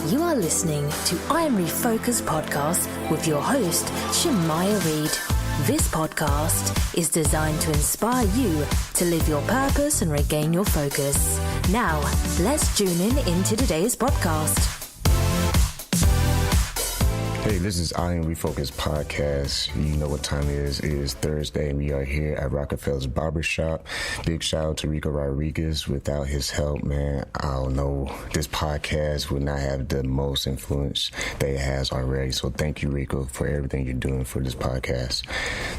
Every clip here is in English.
You are listening to I Am Refocused podcast with your host, Shemaya Reed. This podcast is designed to inspire you to live your purpose and regain your focus. Now, let's tune into today's podcast. Hey, this is I Am Refocused podcast. You know what time it is. It is Thursday, and we are here at Rockefeller's Barbershop. Big shout out to Rico Rodriguez. Without his help, man, I don't know. This podcast would not have the most influence that it has already. So thank you, Rico, for everything you're doing for this podcast.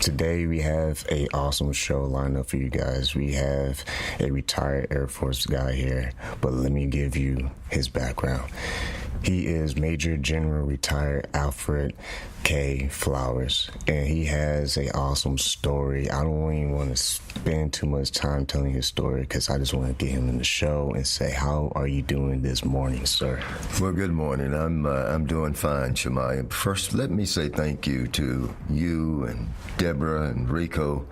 Today, we have an awesome show lined up for you guys. We have a retired Air Force guy here, but let me give you his background. He is Major General retired Alfred K. Flowers, and he has an awesome story. I don't even want to spend too much time telling his story because I just want to get him in the show and say, how are you doing this morning, sir? Well, good morning. I'm doing fine, Shemaya. First, let me say thank you to you and Deborah and Rico.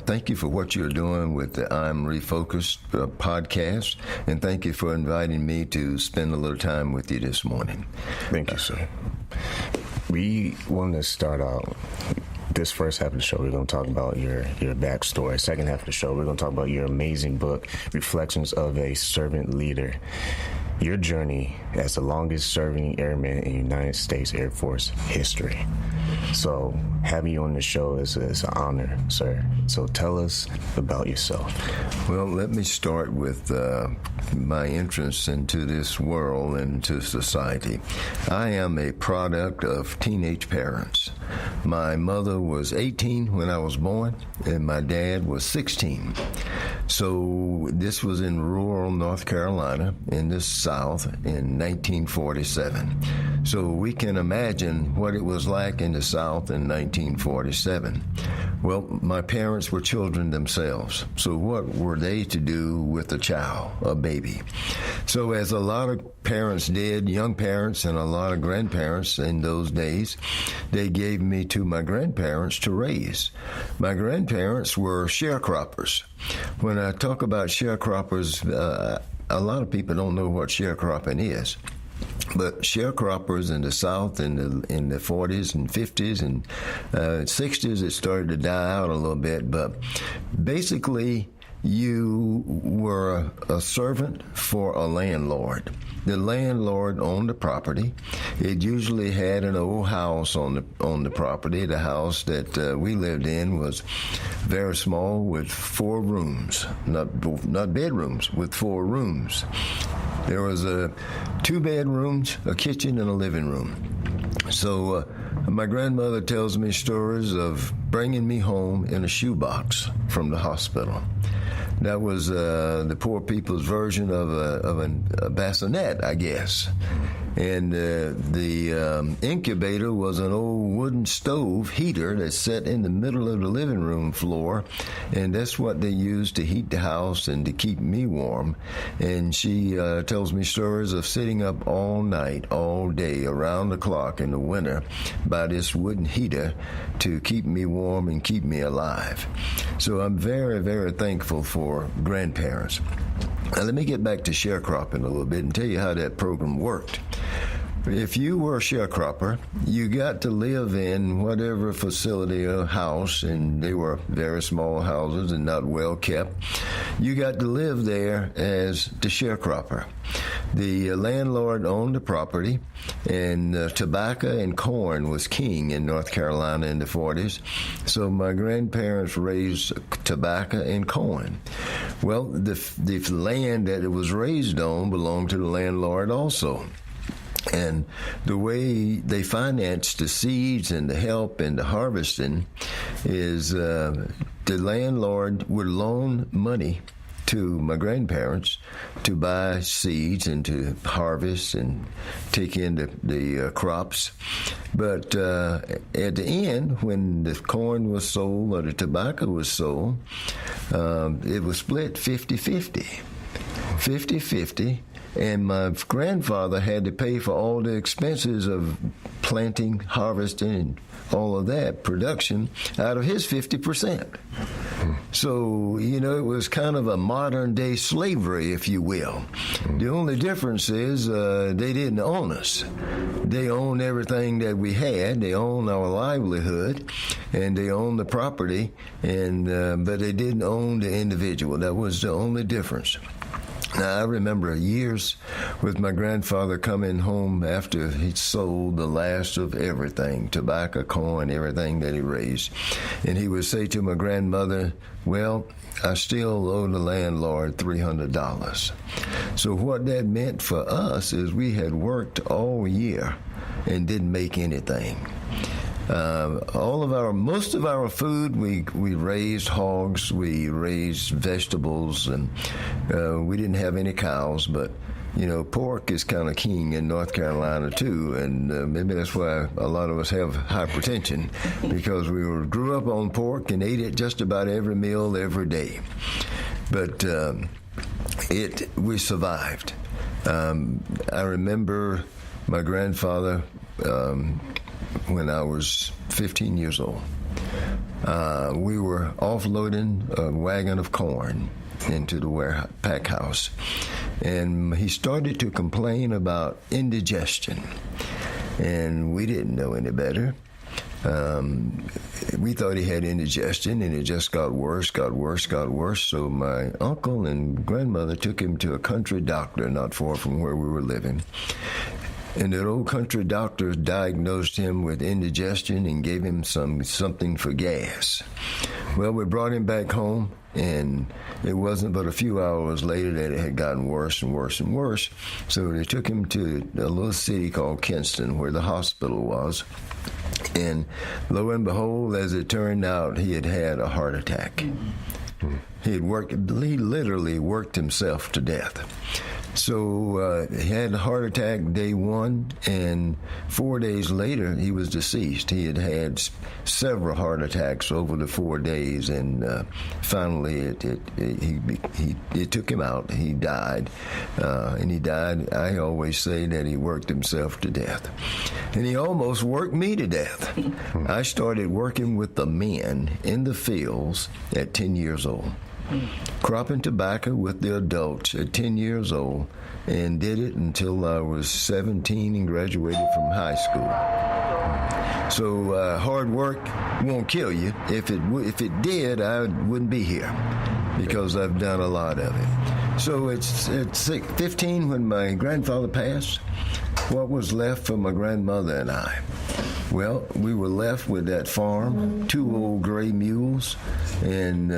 Thank you for what you're doing with the I'm Refocused podcast, and thank you for inviting me to spend a little time with you this morning. Thank you, sir. We want to start out this first half of the show. We're going to talk about your backstory. Second half of the show, we're going to talk about your amazing book, Reflections of a Servant Leader. Your journey as the longest serving airman in United States Air Force history. So having you on the show is an honor, sir. So tell us about yourself. Well, let me start with my entrance into this world and to society. I am a product of teenage parents. My mother was 18 when I was born, and my dad was 16. So this was in rural North Carolina in the South in 1947. So we can imagine what it was like in the South in 1947. Well, my parents were children themselves. So what were they to do with a child, a baby? So as a lot of parents did, young parents and a lot of grandparents in those days, they gave me to my grandparents to raise. My grandparents were sharecroppers. When I talk about sharecroppers, a lot of people don't know what sharecropping is. But sharecroppers in the South in the 40s and 50s and 60s, it started to die out a little bit. But basically, you were a servant for a landlord. The landlord owned the property. It usually had an old house on the property. The house that we lived in was very small with 4 rooms, not bedrooms, with 4 rooms. There was 2 bedrooms, a kitchen, and a living room. So my grandmother tells me stories of bringing me home in a shoebox from the hospital. That was the poor people's version of a bassinet, I guess. And the incubator was an old wooden stove heater that sat in the middle of the living room floor, and that's what they used to heat the house and to keep me warm. And she tells me stories of sitting up all night, all day, around the clock in the winter by this wooden heater to keep me warm and keep me alive. So I'm very, very thankful for grandparents. Now, let me get back to sharecropping a little bit and tell you how that program worked. If you were a sharecropper, you got to live in whatever facility or house, and they were very small houses and not well kept. You got to live there as the sharecropper. The landlord owned the property, and tobacco and corn was king in North Carolina in the 40s. So my grandparents raised tobacco and corn. Well, the land that it was raised on belonged to the landlord also. And the way they financed the seeds and the help and the harvesting is the landlord would loan money to my grandparents to buy seeds and to harvest and take in the crops. But at the end, when the corn was sold or the tobacco was sold, it was split 50-50. 50-50. And my grandfather had to pay for all the expenses of planting, harvesting, and all of that production out of his 50%. So, you know, it was kind of a modern-day slavery, if you will. The only difference is they didn't own us. They owned everything that we had. They owned our livelihood, and they owned the property, and but they didn't own the individual. That was the only difference. Now, I remember years with my grandfather coming home after he'd sold the last of everything, tobacco, corn, everything that he raised. And he would say to my grandmother, well, I still owe the landlord $300. So what that meant for us is we had worked all year and didn't make anything. Most of our food, we raised hogs, we raised vegetables, and we didn't have any cows, but you know, pork is kind of king in North Carolina too, and maybe that's why a lot of us have hypertension, because we grew up on pork and ate it just about every meal every day. But we survived. I remember my grandfather. When I was 15 years old, we were offloading a wagon of corn into the pack house, and he started to complain about indigestion, and we didn't know any better. We thought he had indigestion, and it just got worse. So my uncle and grandmother took him to a country doctor not far from where we were living. And that old country doctor diagnosed him with indigestion and gave him something for gas. Well, we brought him back home, and it wasn't but a few hours later that it had gotten worse and worse and worse. So they took him to a little city called Kinston, where the hospital was. And lo and behold, as it turned out, he had had a heart attack. He literally worked himself to death. So he had a heart attack day one, and 4 days later he was deceased. He had had several heart attacks over the 4 days, and finally it took him out. He died, and he died. I always say that he worked himself to death, and he almost worked me to death. I started working with the men in the fields at 10 years old. Cropping tobacco with the adults at 10 years old, and did it until I was 17 and graduated from high school. So hard work won't kill you. If it did, I wouldn't be here, because I've done a lot of it. So it's 15 when my grandfather passed. What was left for my grandmother and I? Well, we were left with that farm, 2 old gray mules, and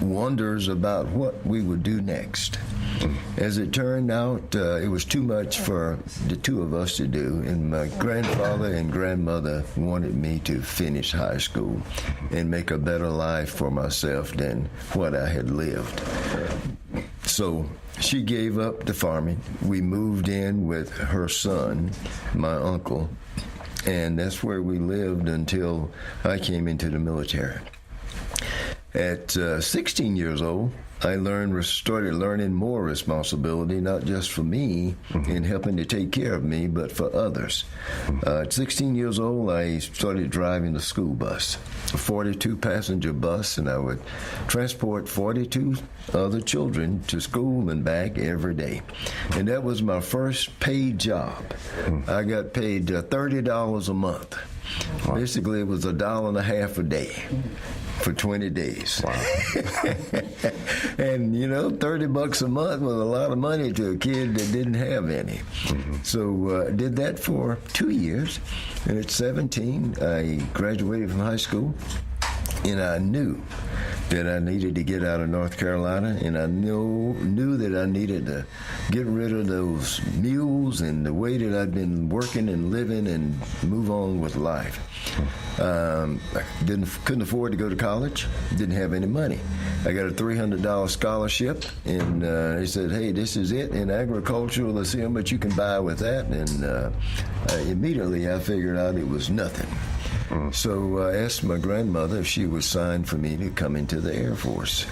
wonders about what we would do next. As it turned out, it was too much for the two of us to do, and my grandfather and grandmother wanted me to finish high school and make a better life for myself than what I had lived. So she gave up the farming. We moved in with her son, my uncle, and that's where we lived until I came into the military. At 16 years old, I started learning more responsibility, not just for me in helping to take care of me, but for others. At 16 years old, I started driving the school bus, a 42-passenger bus, and I would transport 42 other children to school and back every day. And that was my first paid job. I got paid $30 a month. Wow. Basically, it was $1.50 a day for 20 days. Wow. And, you know, $30 a month was a lot of money to a kid that didn't have any. So I did that for 2 years. And at 17, I graduated from high school. And I knew that I needed to get out of North Carolina, and I knew that I needed to get rid of those mules and the way that I'd been working and living and move on with life. I couldn't afford to go to college, didn't have any money. I got a $300 scholarship, and they said, hey, this is it in agriculture. Let's see how much you can buy with that. And immediately I figured out it was nothing. So I asked my grandmother if she would sign for me to come into the Air Force,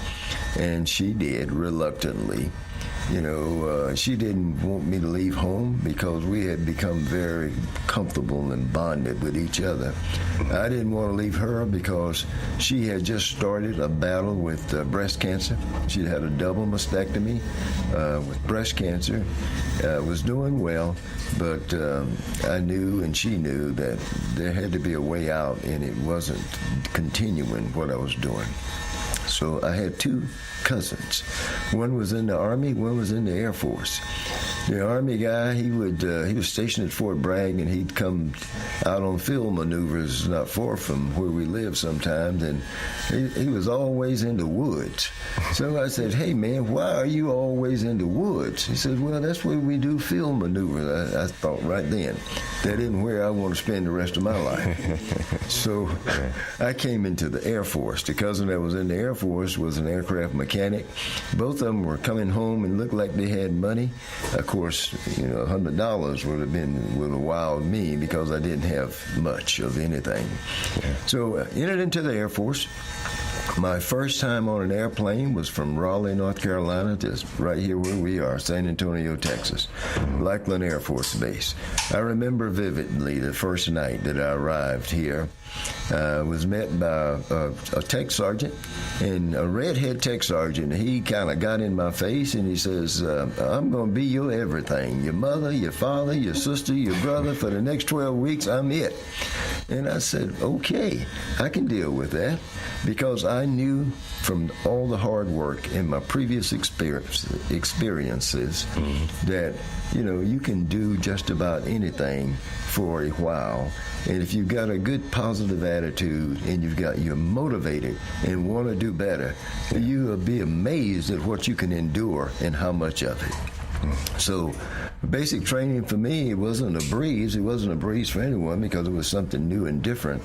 and she did, reluctantly. She didn't want me to leave home because we had become very comfortable and bonded with each other. I didn't want to leave her because she had just started a battle with breast cancer. She'd had a double mastectomy with breast cancer, was doing well, but I knew and she knew that there had to be a way out, and it wasn't continuing what I was doing. So I had two cousins. One was in the Army, one was in the Air Force. The Army guy, he was stationed at Fort Bragg, and he'd come out on field maneuvers not far from where we live sometimes, and he was always in the woods. So I said, "Hey man, why are you always in the woods?" He said, "Well, that's where we do field maneuvers." I thought right then, that isn't where I want to spend the rest of my life. So I came into the Air Force. The cousin that was in the Air Force was an aircraft mechanic. Both of them were coming home and looked like they had money. Of course, $100 would have wowed me because I didn't have much of anything. Yeah. So I entered into the Air Force. My first time on an airplane was from Raleigh, North Carolina, to right here where we are, San Antonio, Texas, Lackland Air Force Base. I remember vividly the first night that I arrived here. Was met by a tech sergeant, and a redhead tech sergeant. He kind of got in my face and he says, "I'm going to be your everything, your mother, your father, your sister, your brother. For the next 12 weeks, I'm it." And I said, "Okay, I can deal with that," because I knew from all the hard work in my previous experiences that you can do just about anything for a while. And if you've got a good positive attitude and you're motivated and want to do better, you will be amazed at what you can endure and how much of it. So basic training for me, it wasn't a breeze. It wasn't a breeze for anyone because it was something new and different.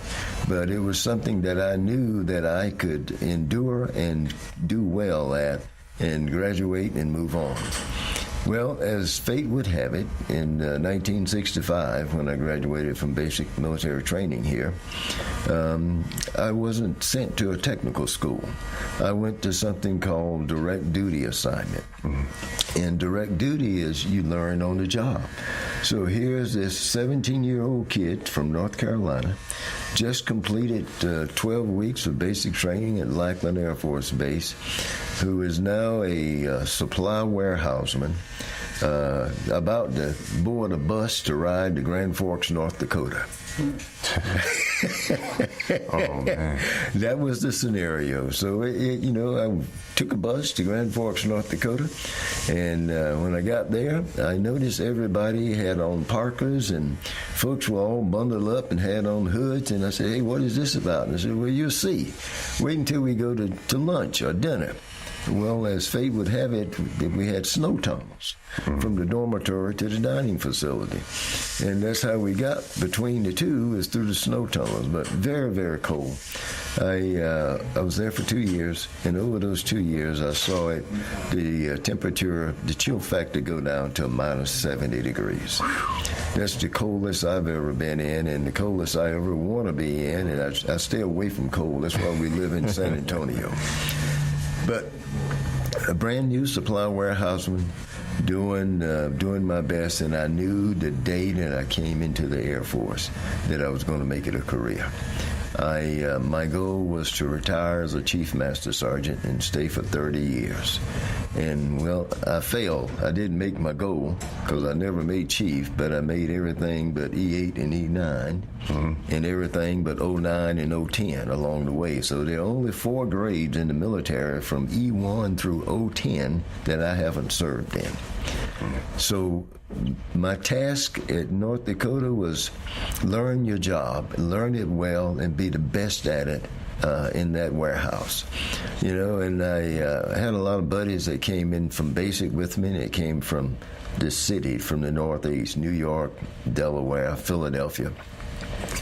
But it was something that I knew that I could endure and do well at and graduate and move on. Well, as fate would have it, in 1965, when I graduated from basic military training here, I wasn't sent to a technical school. I went to something called direct duty assignment. And direct duty is you learn on the job. So here's this 17-year-old kid from North Carolina, just completed 12 weeks of basic training at Lackland Air Force Base, who is now a supply warehouseman, about to board a bus to ride to Grand Forks, North Dakota. Oh, man. That was the scenario. So, I took a bus to Grand Forks, North Dakota, and when I got there, I noticed everybody had on parkas, and folks were all bundled up and had on hoods, and I said, "Hey, what is this about?" And I said, "Well, you'll see. Wait until we go to lunch or dinner." Well, as fate would have it, we had snow tunnels from the dormitory to the dining facility. And that's how we got between the two, is through the snow tunnels, but very, very cold. I was there for 2 years, and over those 2 years, I saw the temperature, the chill factor go down to minus 70 degrees. That's the coldest I've ever been in, and the coldest I ever want to be in, and I stay away from cold. That's why we live in San Antonio. But a brand new supply warehouseman, doing my best, and I knew the day that I came into the Air Force that I was going to make it a career. My goal was to retire as a Chief Master Sergeant and stay for 30 years. And, well, I failed. I didn't make my goal because I never made Chief, but I made everything but E8 and E9 and everything but 09 and 010 along the way. So there are only 4 grades in the military from E1 through 010 that I haven't served in. So my task at North Dakota was learn your job, learn it well, and be the best at it in that warehouse. And I had a lot of buddies that came in from basic with me. They came from the city, from the Northeast, New York, Delaware, Philadelphia.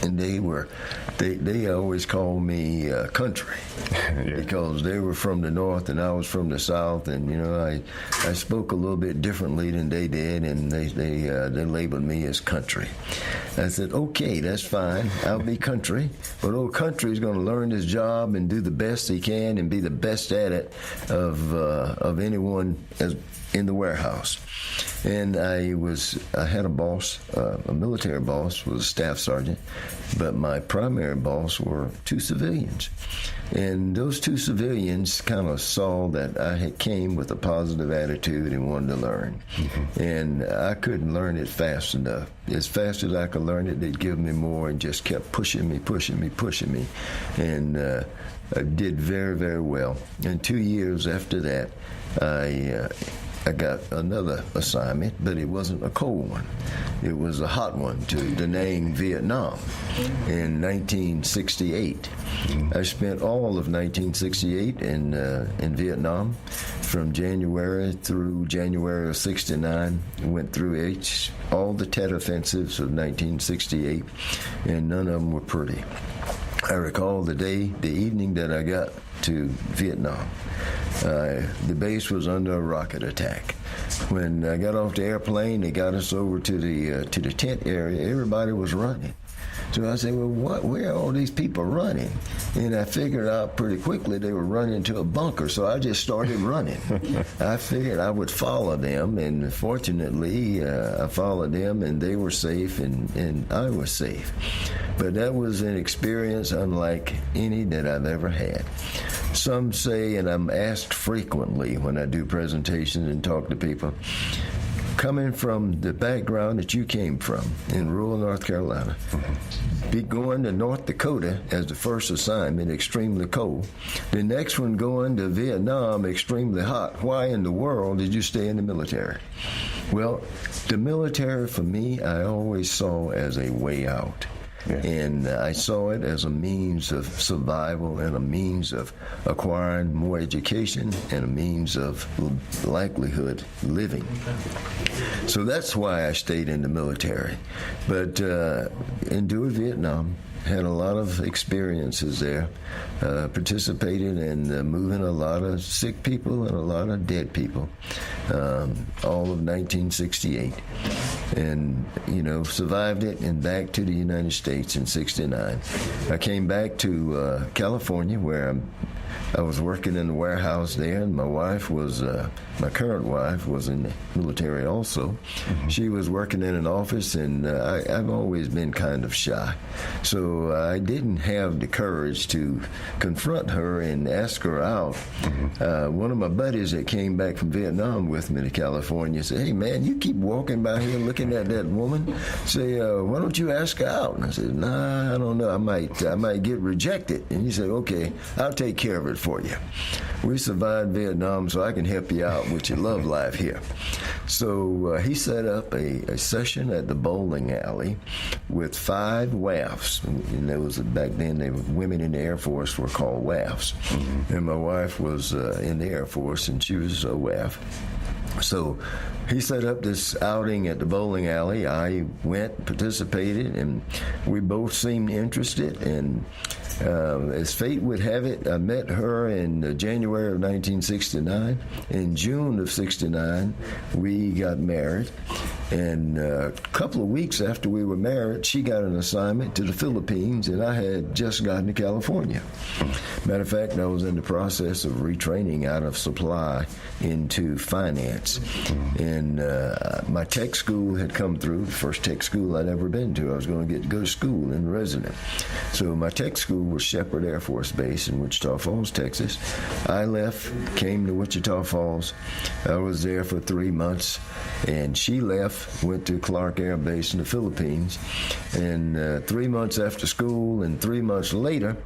And they always called me country because they were from the north and I was from the south, and I spoke a little bit differently than they did, and they labeled me as country. I said, "Okay, that's fine. I'll be country, but old country is going to learn his job and do the best he can and be the best at it of anyone in the warehouse. And I had a boss, a military boss, was a staff sergeant, but my primary boss were two civilians. And those two civilians kind of saw that I came with a positive attitude and wanted to learn. Mm-hmm. And I couldn't learn it fast enough. As fast as I could learn it, they'd give me more and just kept pushing me. And I did very, very well. And 2 years after that, I got another assignment, but it wasn't a cold one. It was a hot one to Da Nang, Vietnam in 1968. I spent all of 1968 in Vietnam. From January through January of 69, went through all the Tet offensives of 1968, and none of them were pretty. I recall the evening that I got to Vietnam. The base was under a rocket attack. When I got off the airplane, they got us over to the tent area. Everybody was running. So I said, well, where are all these people running? And I figured out pretty quickly they were running to a bunker, so I just started running. I figured I would follow them, and fortunately, I followed them, and they were safe, and I was safe. But that was an experience unlike any that I've ever had. Some say, and I'm asked frequently when I do presentations and talk to people, coming from the background that you came from in rural North Carolina, be going to North Dakota as the first assignment, extremely cold. The next one going to Vietnam, extremely hot. Why in the world did you stay in the military? Well, the military for me, I always saw as a way out. Yeah. And I saw it as a means of survival and a means of acquiring more education and a means of livelihood living. Okay. So that's why I stayed in the military. But endured Vietnam, had a lot of experiences there, participated in moving a lot of sick people and a lot of dead people, all of 1968. And, survived it and back to the United States in 69. I came back to California where I was working in the warehouse there, and my wife was, my current wife was in the military also. Mm-hmm. She was working in an office, and I've always been kind of shy. So I didn't have the courage to confront her and ask her out. Mm-hmm. One of my buddies that came back from Vietnam with me to California said, hey, man, you keep walking by here looking at that woman. Say, why don't you ask her out? And I said, nah, I don't know. I might get rejected. And he said, okay, I'll take care of it for you. We survived Vietnam, so I can help you out with your love life here. So he set up a session at the bowling alley with 5 WAFs. And there was back then, women in the Air Force were called WAFs. Mm-hmm. And my wife was in the Air Force, and she was a WAF. So he set up this outing at the bowling alley. I went, participated, and we both seemed interested. And as fate would have it, I met her in January of 1969. In June of 69, we got married. And a couple of weeks after we were married, she got an assignment to the Philippines, and I had just gotten to California. Matter of fact, I was in the process of retraining out of supply into finance. And my tech school had come through, the first tech school I'd ever been to. I was going to go to school in resident. So my tech school was Shepherd Air Force Base in Wichita Falls, Texas. I left, came to Wichita Falls. I was there for 3 months, and she left, went to Clark Air Base in the Philippines. And 3 months after school and 3 months later,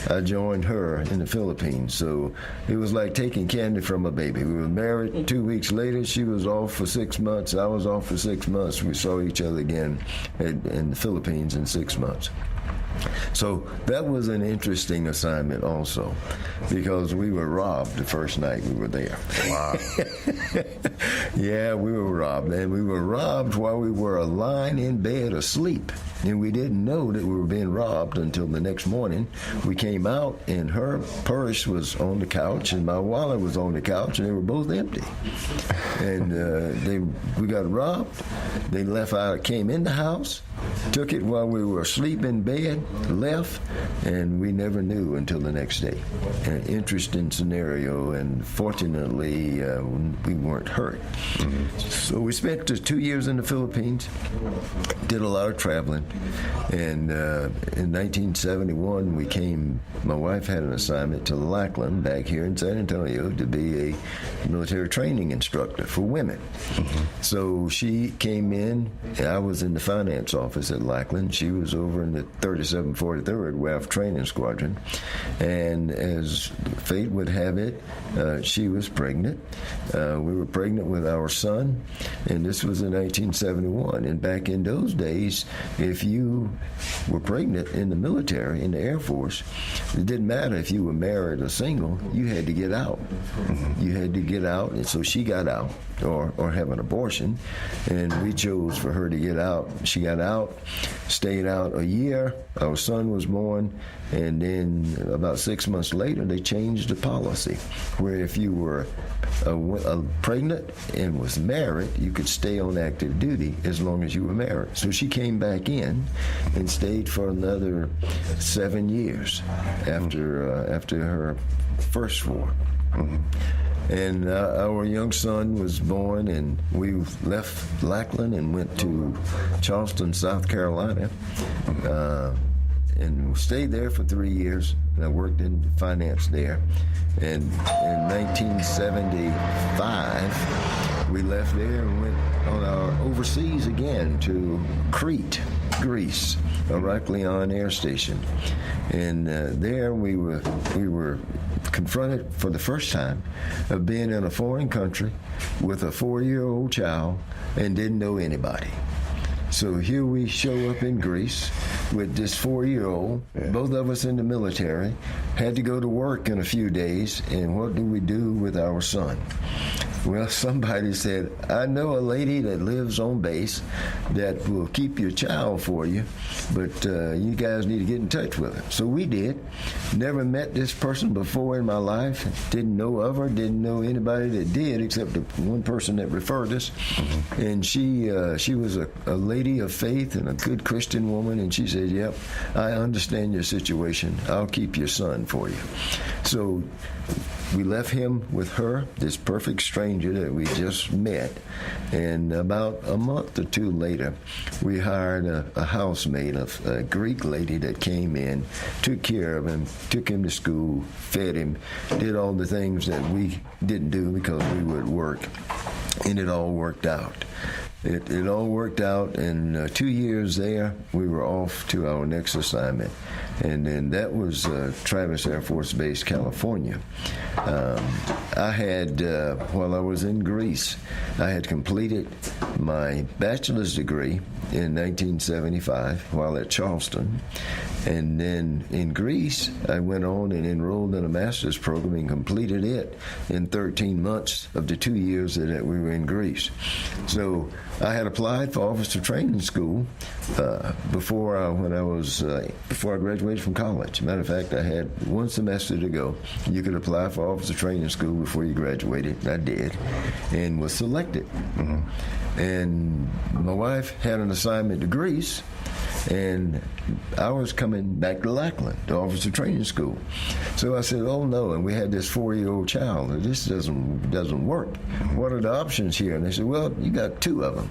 I joined her in the Philippines. So it was like taking candy from a baby. We were married. 2 weeks later, she was off for 6 months. I was off for 6 months. We saw each other again in the Philippines in 6 months. So that was an interesting assignment also, because we were robbed the first night we were there. Wow. Yeah, we were robbed. And we were robbed while we were lying in bed asleep. And we didn't know that we were being robbed until the next morning. We came out, and her purse was on the couch, and my wallet was on the couch, and they were both empty. And we got robbed. They came in the house, took it while we were asleep in bed, left, and we never knew until the next day. An interesting scenario, and fortunately, we weren't hurt. Mm-hmm. So we spent 2 years in the Philippines, did a lot of traveling, and in 1971, my wife had an assignment to Lackland back here in San Antonio to be a military training instructor for women. Mm-hmm. So she came in, and I was in the finance office at Lackland. She was over in the 3743rd WAF Training Squadron, and as fate would have it, she was pregnant. We were pregnant with our son, and this was in 1971. And back in those days, if you were pregnant in the military, in the Air Force, it didn't matter if you were married or single, you had to get out. Mm-hmm. You had to get out, and so she got out, or have an abortion, and we chose for her to get out. She got out, stayed out a year, our son was born, and then about 6 months later, they changed the policy, where if you were pregnant and was married, you could stay on active duty as long as you were married. So she came back in and stayed for another 7 years after her first 4. Mm-hmm. And our young son was born, and we left Lackland and went to Charleston, South Carolina, and stayed there for 3 years. And I worked in finance there. And in 1975, we left there and went on our overseas again to Crete, Greece, Heraklion Air Station. And there we were confronted for the first time of being in a foreign country with a 4-year-old child and didn't know anybody. So here we show up in Greece with this 4-year-old, both of us in the military, had to go to work in a few days, and what do we do with our son? Well, somebody said, I know a lady that lives on base that will keep your child for you, but you guys need to get in touch with her. So we did. Never met this person before in my life. Didn't know of her. Didn't know anybody that did, except the one person that referred us. Mm-hmm. And she was a lady of faith and a good Christian woman, and she said, yep, I understand your situation. I'll keep your son for you. So we left him with her, this perfect stranger that we just met, and about a month or 2 later, we hired a housemaid, a Greek lady that came in, took care of him, took him to school, fed him, did all the things that we didn't do because we were at work, and it all worked out. It all worked out, and 2 years there, we were off to our next assignment, and then that was Travis Air Force Base, California. I had, while I was in Greece, I had completed my bachelor's degree in 1975 while at Charleston, and then in Greece, I went on and enrolled in a master's program and completed it in 13 months of the 2 years that we were in Greece. So I had applied for officer training school before I graduated from college. Matter of fact, I had 1 semester to go. You could apply for officer training school before you graduated. I did, and was selected. Mm-hmm. And my wife had an assignment to Greece, and I was coming back to Lackland, to officer training school. So I said, oh no, and we had this 4-year-old child. This doesn't work. What are the options here? And they said, well, you got 2 of them.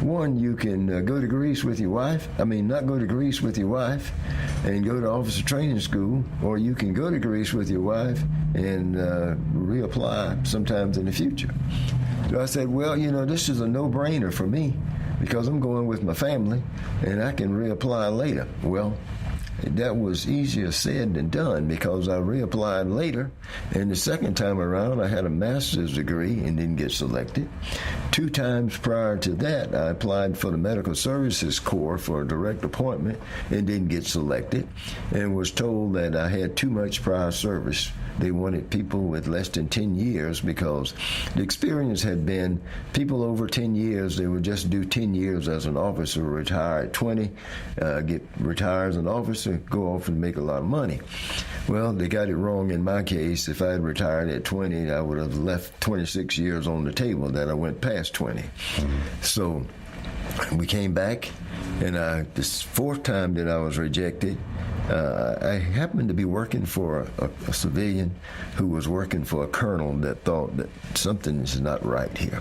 One, you can go to Greece with your wife. Not go to Greece with your wife and go to officer training school, or you can go to Greece with your wife and reapply sometimes in the future. So I said, well, this is a no-brainer for me, because I'm going with my family, and I can reapply later. Well, that was easier said than done because I reapplied later, and the second time around I had a master's degree and didn't get selected. 2 times prior to that, I applied for the Medical Services Corps for a direct appointment and didn't get selected, and was told that I had too much prior service. They wanted people with less than 10 years because the experience had been people over 10 years, they would just do 10 years as an officer, retire at 20, retire as an officer, go off and make a lot of money. Well, they got it wrong in my case. If I had retired at 20, I would have left 26 years on the table that I went past 20. So we came back, and this 4th time that I was rejected, I happened to be working for a civilian who was working for a colonel that thought that something is not right here.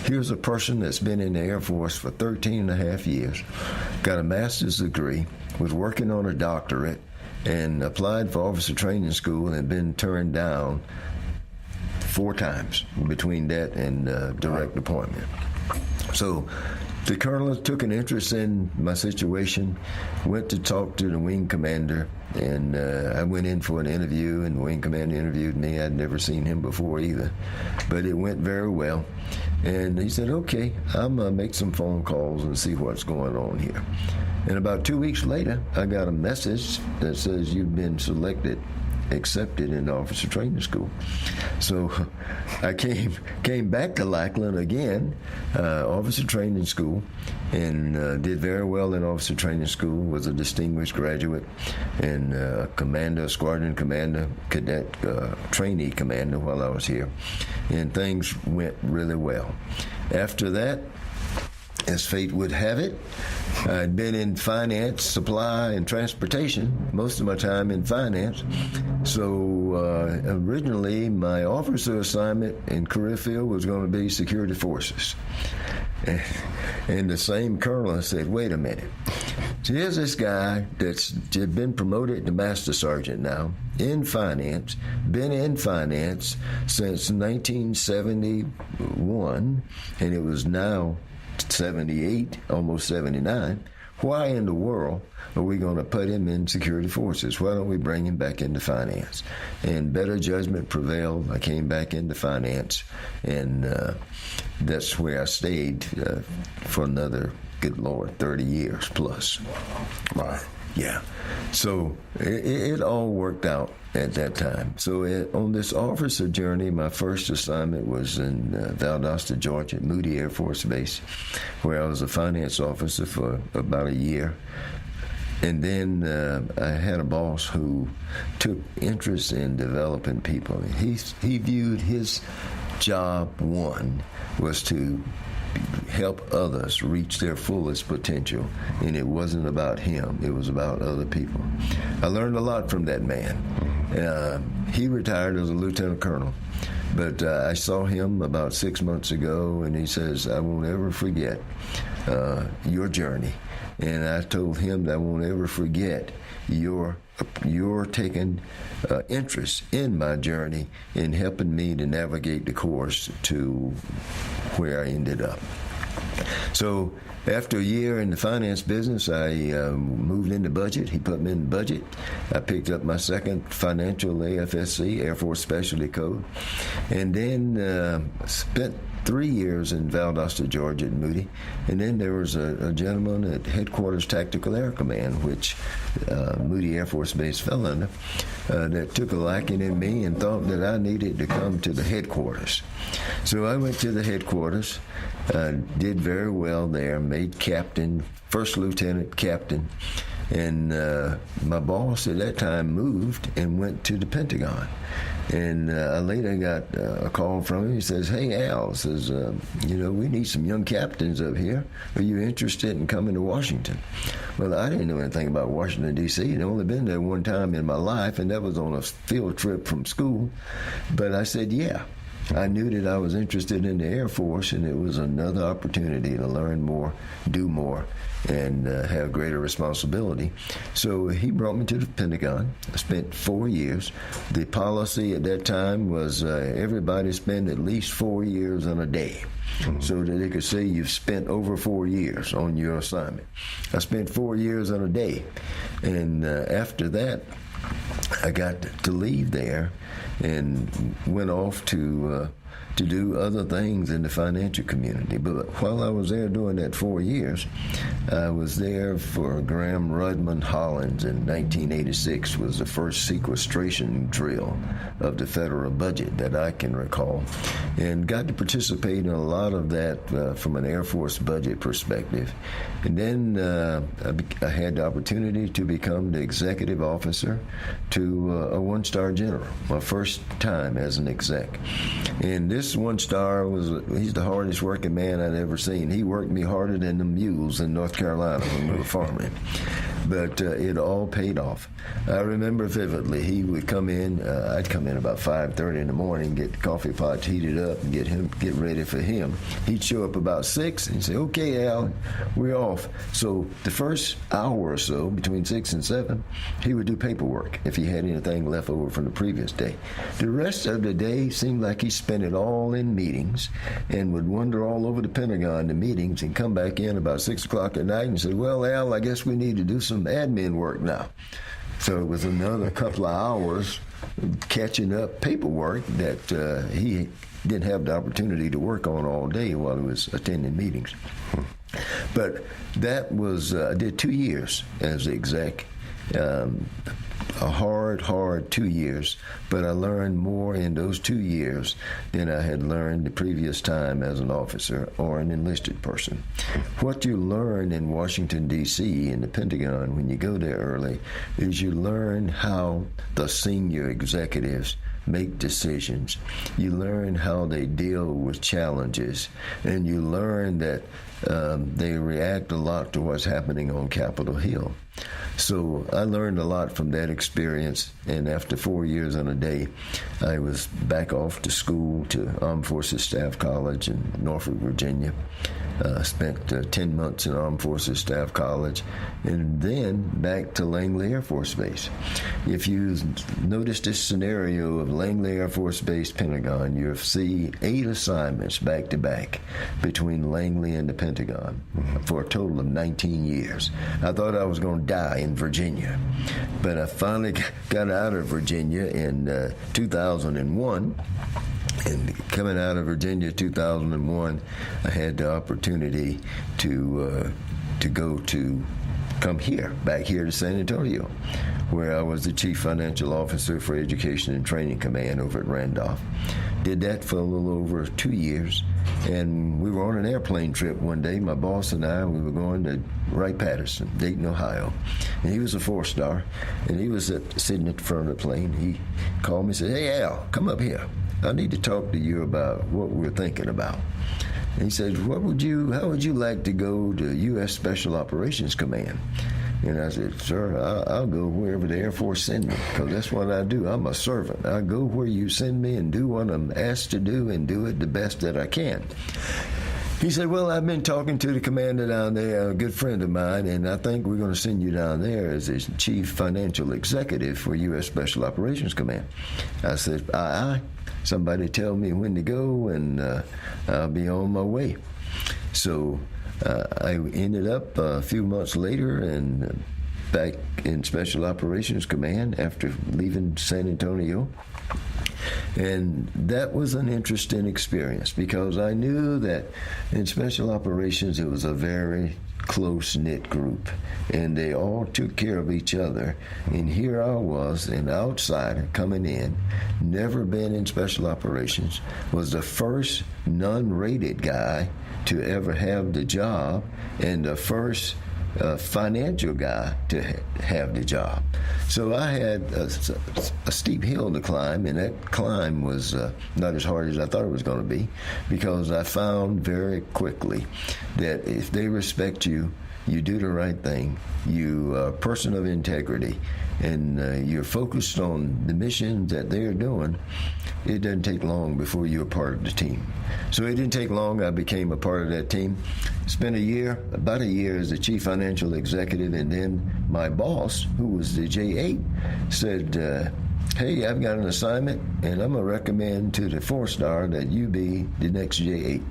Here's a person that's been in the Air Force for 13 and a half years, got a master's degree, was working on a doctorate, and applied for officer training school and been turned down 4 times between that and direct appointment. So the colonel took an interest in my situation, went to talk to the wing commander, and I went in for an interview, and the wing commander interviewed me. I'd never seen him before either, but it went very well. And he said, okay, I'm going to make some phone calls and see what's going on here. And about 2 weeks later, I got a message that says you've been accepted in the officer training school. So I came back to Lackland again, officer training school, and did very well in officer training school, was a distinguished graduate, and squadron commander, cadet trainee commander while I was here, and things went really well. After that, as fate would have it, I'd been in finance, supply, and transportation, most of my time in finance. So originally, my officer assignment in career field was going to be security forces. And the same colonel said, wait a minute. So here's this guy that's been promoted to master sergeant now, in finance, been in finance since 1971, and it was now 78, almost 79. Why in the world are we going to put him in security forces? Why don't we bring him back into finance? And better judgment prevailed. I came back into finance, and that's where I stayed for another, good Lord, 30 years plus. Wow. Yeah. So it all worked out at that time. So on this officer journey, my first assignment was in Valdosta, Georgia, Moody Air Force Base, where I was a finance officer for about a year. And then I had a boss who took interest in developing people. He viewed his job, one, was to help others reach their fullest potential, and it wasn't about him, it was about other people. I learned a lot from that man. He retired as a lieutenant colonel, but I saw him about 6 months ago, and he says, I won't ever forget your journey. And I told him that I won't ever forget your taking interest in my journey in helping me to navigate the course to where I ended up. So after a year in the finance business, I moved into budget. He put me in budget. I picked up my second financial AFSC, Air Force Specialty Code, and then spent 3 years in Valdosta, Georgia at Moody. And then there was a gentleman at Headquarters Tactical Air Command, which Moody Air Force Base fell under, that took a liking in me and thought that I needed to come to the headquarters. So I went to the headquarters, did very well there, made captain, first lieutenant, captain. And my boss at that time moved and went to the Pentagon. And I later got a call from him. He says, hey, Al, says, we need some young captains up here. Are you interested in coming to Washington? Well, I didn't know anything about Washington, D.C. I'd only been there one time in my life, and that was on a field trip from school. But I said, yeah. I knew that I was interested in the Air Force, and it was another opportunity to learn more, do more, and have greater responsibility. So he brought me to the Pentagon. I spent 4 years. The policy at that time was everybody spend at least 4 years on a day, so that they could say you've spent over 4 years on your assignment. I spent 4 years on a day, and after that, I got to leave there and went off to do other things in the financial community. But while I was there doing that 4 years, I was there for Graham Rudman Hollins in 1986 was the first sequestration drill of the federal budget that I can recall, and got to participate in a lot of that from an Air Force budget perspective. And then I had the opportunity to become the executive officer to a one-star general, my first time as an exec. And this one-star he's the hardest working man I'd ever seen. He worked me harder than the mules in North Carolina when we were farming. But it all paid off. I remember vividly, he would come in, I'd come in about 5:30 in the morning, get the coffee pots heated up and get ready for him. He'd show up about 6 and say, "Okay, Al, we're off." So the first hour or so, between 6 and 7, he would do paperwork if he had anything left over from the previous day. The rest of the day seemed like he spent it all in meetings and would wander all over the Pentagon to meetings and come back in about 6 o'clock at night and say, "Well, Al, I guess we need to do some admin work now." So it was another couple of hours catching up paperwork that he didn't have the opportunity to work on all day while he was attending meetings. But that was, I did 2 years as the exec. A hard 2 years, but I learned more in those 2 years than I had learned the previous time as an officer or an enlisted person. What you learn in Washington, D.C., in the Pentagon, when you go there early, is you learn how the senior executives make decisions. You learn how they deal with challenges, and you learn that they react a lot to what's happening on Capitol Hill. So I learned a lot from that experience, and after 4 years on a day, I was back off to school to Armed Forces Staff College in Norfolk, Virginia. Spent 10 months in Armed Forces Staff College, and then back to Langley Air Force Base. If you notice this scenario of Langley Air Force Base, Pentagon, you'll see 8 assignments back to back between Langley and the Pentagon for a total of 19 years. I thought I was going to die in Virginia, but I finally got out of Virginia in 2001. And coming out of Virginia 2001, I had the opportunity to come back here to San Antonio, where I was the Chief Financial Officer for Education and Training Command over at Randolph. Did that for a little over 2 years, and we were on an airplane trip one day, my boss and I. We were going to Wright-Patterson, Dayton, Ohio, and he was a 4-star, and he was sitting at the front of the plane. He called me and said, "Hey, Al, come up here. I need to talk to you about what we're thinking about." And he said, how would you like to go to U.S. Special Operations Command? And I said, "Sir, I'll go wherever the Air Force sends me, because that's what I do. I'm a servant. I go where you send me and do what I'm asked to do and do it the best that I can." He said, "Well, I've been talking to the commander down there, a good friend of mine, and I think we're going to send you down there as the Chief Financial Executive for U.S. Special Operations Command." I said, aye. Somebody tell me when to go, and I'll be on my way. So I ended up a few months later and back in Special Operations Command after leaving San Antonio. And that was an interesting experience, because I knew that in Special Operations it was a very close-knit group, and they all took care of each other. And here I was, an outsider coming in, never been in Special Operations, was the first non-rated guy to ever have the job, and the first financial guy to have the job. So I had a steep hill to climb, and that climb was not as hard as I thought it was going to be, because I found very quickly that if they respect you, you do the right thing, you are a person of integrity, and you're focused on the mission that they're doing, it doesn't take long before you're a part of the team. So it didn't take long. I became a part of that team. Spent about a year as the chief financial executive, and then my boss, who was the J8, said, hey, I've got an assignment, and I'm going to recommend to the 4-star that you be the next J8.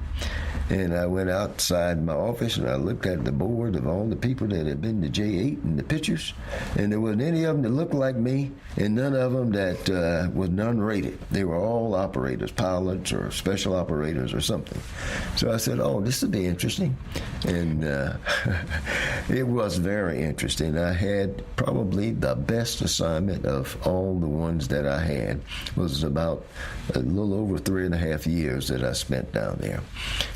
And I went outside my office, and I looked at the board of all the people that had been to J8 in the pictures, and there wasn't any of them that looked like me, and none of them that was non-rated. They were all operators, pilots or special operators or something. So I said, oh, this will be interesting. And it was very interesting. I had probably the best assignment of all the ones that I had. It was about a little over 3.5 years that I spent down there.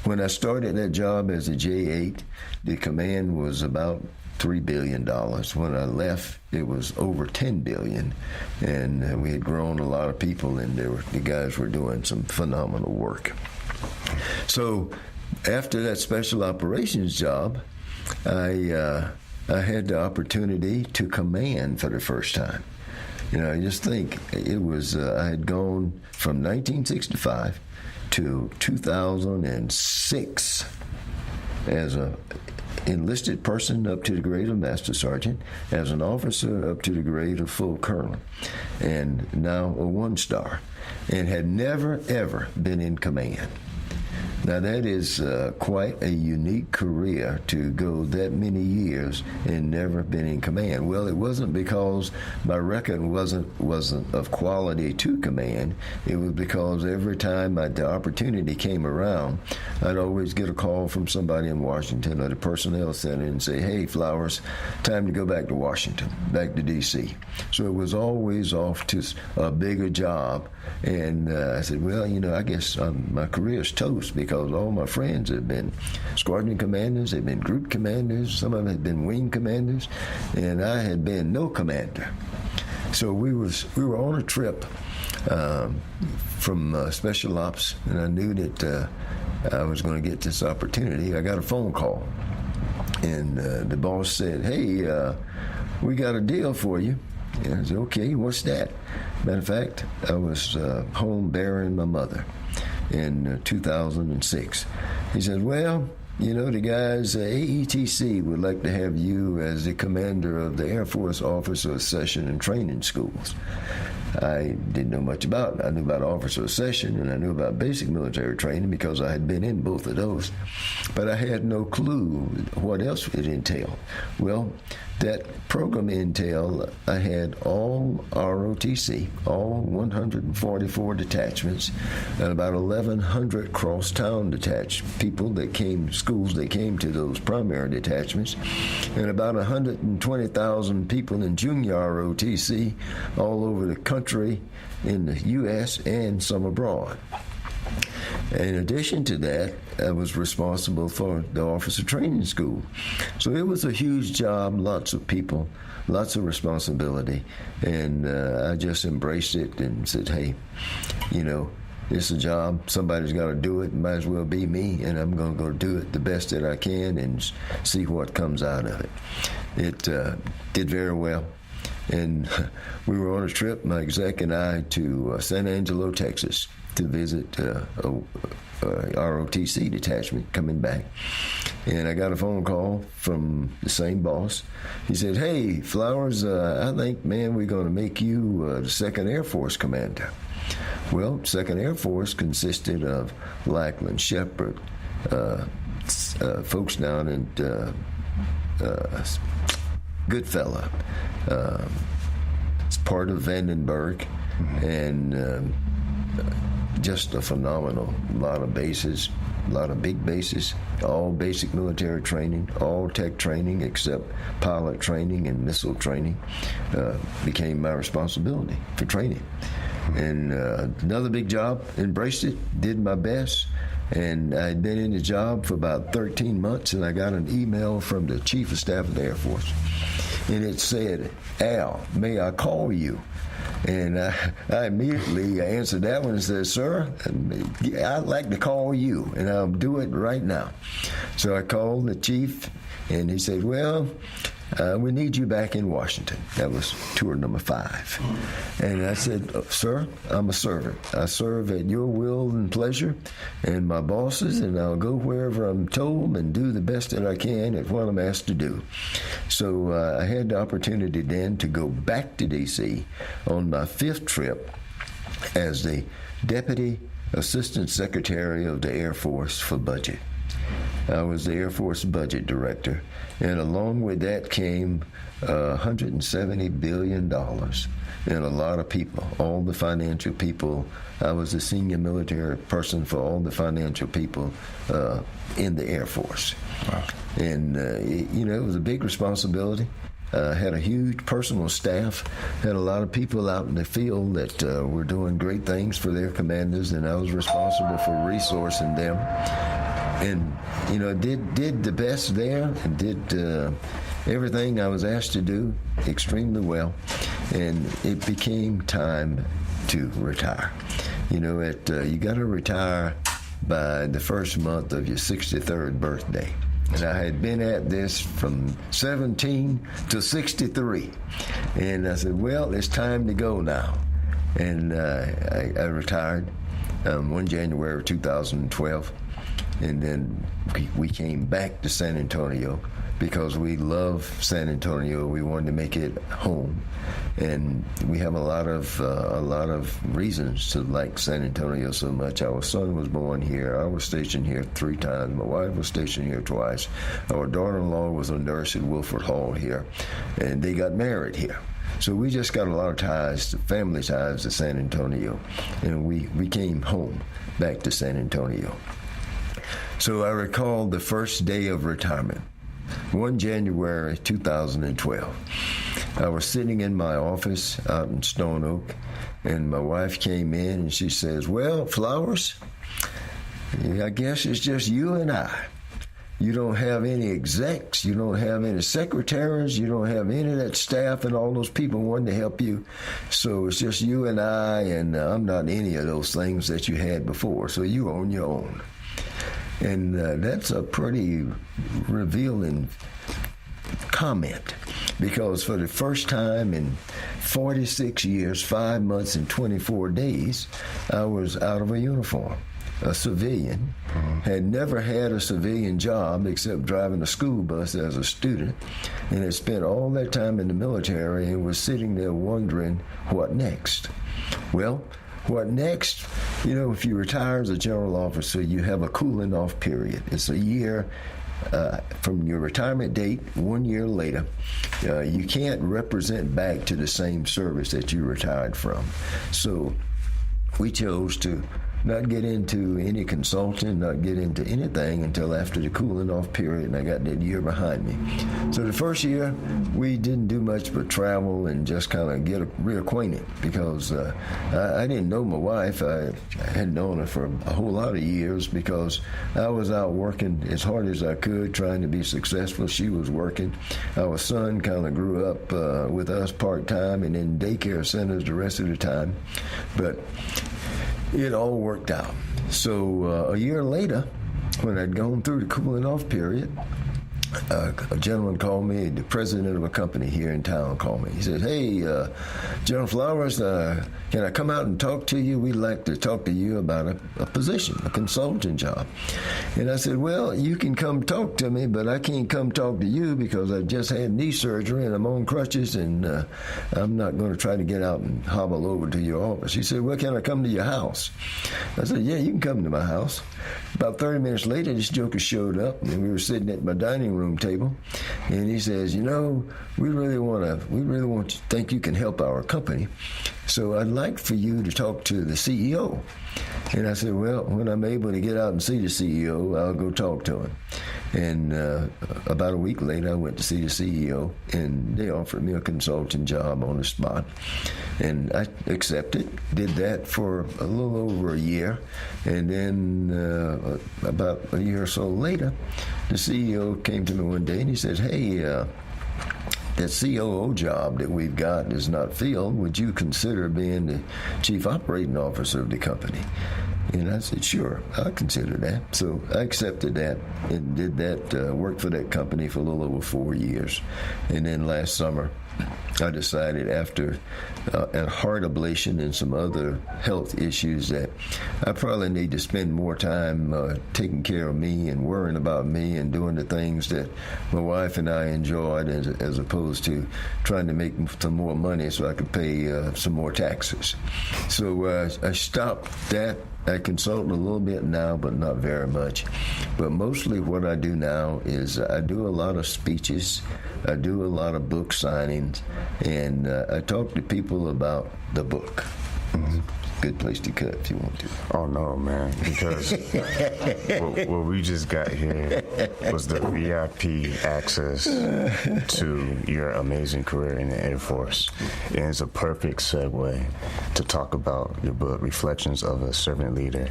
When I started that job as a J8, the command was about $3 billion. When I left, it was over $10 billion, and we had grown a lot of people, and the guys were doing some phenomenal work. So after that special operations job, I had the opportunity to command for the first time. I just think it was, I had gone from 1965 to 2006 as an enlisted person up to the grade of master sergeant, as an officer up to the grade of full colonel, and now a 1-star, and had never, ever been in command. Now, that is quite a unique career to go that many years and never been in command. Well, it wasn't because my record wasn't of quality to command. It was because every time the opportunity came around, I'd always get a call from somebody in Washington or the personnel center and say, hey, Flowers, time to go back to Washington, back to D.C. So it was always off to a bigger job. And I said, well, I guess my career's toast, because all my friends have been squadron commanders, they've been group commanders, some of them had been wing commanders, and I had been no commander. So we were on a trip from Special Ops, and I knew that I was going to get this opportunity. I got a phone call, and the boss said, hey, we got a deal for you. And I said, okay, what's that? Matter of fact, I was home burying my mother in 2006. He said, well, the guys, AETC would like to have you as the commander of the Air Force Officer Session and Training Schools. I didn't know much about it. I knew about officer session, and I knew about basic military training because I had been in both of those. But I had no clue what else it entailed. Well, that program entailed, I had all ROTC, all 144 detachments, and about 1,100 cross-town detached people that came, schools that came to those primary detachments, and about 120,000 people in junior ROTC all over the country in the U.S. and some abroad. In addition to that, I was responsible for the officer training school. So it was a huge job, lots of people, lots of responsibility, and I just embraced it and said, hey, it's a job, somebody's got to do it, might as well be me, and I'm going to go do it the best that I can and see what comes out of it. It did very well. And we were on a trip, my exec and I, to San Angelo, Texas, to visit a ROTC detachment coming back. And I got a phone call from the same boss. He said, hey, Flowers, I think, man, we're going to make you the 2nd Air Force commander. Well, 2nd Air Force consisted of Lackland, Shepherd, folks down in Goodfella. It's part of Vandenberg, and just a phenomenal lot of bases, a lot of big bases, all basic military training, all tech training except pilot training and missile training became my responsibility for training. And another big job, embraced it, did my best. And I'd been in the job for about 13 months, and I got an email from the Chief of Staff of the Air Force. And it said, Al, may I call you? And I immediately answered that one and said, "Sir, I'd like to call you, and I'll do it right now." So I called the chief, and he said, "Well, we need you back in Washington." That was tour number 5. And I said, "Sir, I'm a servant. I serve at your will and pleasure and my bosses, and I'll go wherever I'm told and do the best that I can at what I'm asked to do." So I had the opportunity then to go back to D.C. on my 5th trip as the Deputy Assistant Secretary of the Air Force for Budget. I was the Air Force Budget Director, and along with that came $170 billion and a lot of people, all the financial people. I was the senior military person for all the financial people in the Air Force. Wow. And, it was a big responsibility. Had a huge personal staff, had a lot of people out in the field that were doing great things for their commanders, and I was responsible for resourcing them. And, did the best there and did everything I was asked to do extremely well. And it became time to retire. You got to retire by the first month of your 63rd birthday. And I had been at this from 17 to 63. And I said, well, it's time to go now. And I retired 1 January 2012. And then we came back to San Antonio because we love San Antonio. We wanted to make it home, and we have a lot of reasons to like San Antonio so much. Our son was born here. I was stationed here 3 times. My wife was stationed here twice. Our daughter-in-law was a nurse at Wilford Hall here, and they got married here. So we just got a lot of ties, family ties to San Antonio, and we came home back to San Antonio. So I recall the first day of retirement, 1 January 2012. I was sitting in my office out in Stone Oak, and my wife came in and she says, "Well, Flowers, I guess it's just you and I. You don't have any execs, you don't have any secretaries, you don't have any of that staff and all those people wanting to help you. So it's just you and I, and I'm not any of those things that you had before, so you're on your own." And that's a pretty revealing comment, because for the first time in 46 years, 5 months, and 24 days, I was out of a uniform. A civilian, had never had a civilian job except driving a school bus as a student, and had spent all that time in the military and was sitting there wondering, what next? Well, what next? If you retire as a general officer, you have a cooling off period. It's a year from your retirement date, 1 year later. You can't represent back to the same service that you retired from. So we chose to not get into any consulting, not get into anything until after the cooling off period, and I got that year behind me. So the first year, we didn't do much but travel and just kind of get reacquainted, because I didn't know my wife. I hadn't known her for a whole lot of years because I was out working as hard as I could, trying to be successful. She was working. Our son kind of grew up with us part-time and in daycare centers the rest of the time. But it all worked out. So a year later, when I'd gone through the cooling off period, a gentleman called me, the president of a company here in town called me. He said, "Hey, General Flowers, can I come out and talk to you? We'd like to talk to you about a position, a consulting job." And I said, "Well, you can come talk to me, but I can't come talk to you because I just had knee surgery and I'm on crutches, and I'm not going to try to get out and hobble over to your office." He said, "Well, can I come to your house?" I said, "Yeah, you can come to my house." About 30 minutes later, this joker showed up, and we were sitting at my dining room table, and he says, we really want to think you can help our company, so I'd like for you to talk to the CEO. And I said, "Well, when I'm able to get out and see the CEO, I'll go talk to him." And about a week later, I went to see the CEO, and they offered me a consulting job on the spot. And I accepted, did that for a little over a year. And then about a year or so later, the CEO came to me one day, and he said, "Hey, that COO job that we've got is not filled. Would you consider being the chief operating officer of the company? And I said, sure, I'll consider that. So I accepted that and did that, worked for that company for a little over 4 years. And then last summer, I decided after a heart ablation and some other health issues that I probably need to spend more time taking care of me and worrying about me and doing the things that my wife and I enjoyed as opposed to trying to make some more money so I could pay some more taxes. So I stopped that. I consult a little bit now, but not very much. But mostly what I do now is I do a lot of speeches, I do a lot of book signings, and I talk to people about the book. Mm-hmm. Good place to cut if you want to. Oh, no, man, because what we just got here was the VIP access to your amazing career in the Air Force. And it's a perfect segue to talk about your book, Reflections of a Servant Leader,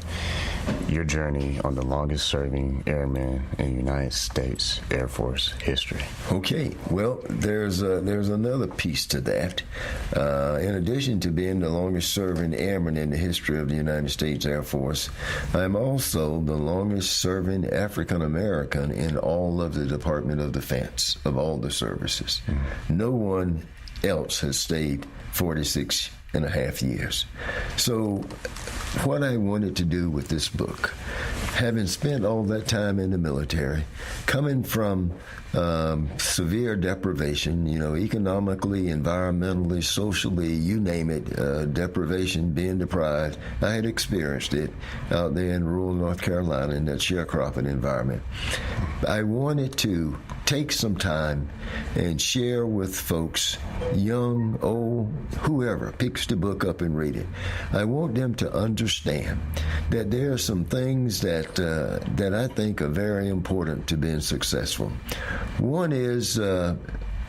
your journey on the longest-serving airman in United States Air Force history. Okay, well, there's another piece to that. In addition to being the longest-serving airman in the history of the United States Air Force, I'm also the longest-serving African-American in all of the Department of Defense, of all the services. No one else has stayed 46 and a half years. So what I wanted to do with this book, having spent all that time in the military, coming from severe deprivation, economically, environmentally, socially, you name it, deprivation, being deprived. I had experienced it out there in rural North Carolina in that sharecropping environment. I wanted to take some time and share with folks, young, old, whoever picks the book up and read it. I want them to understand that there are some things that I think are very important to being successful. One is the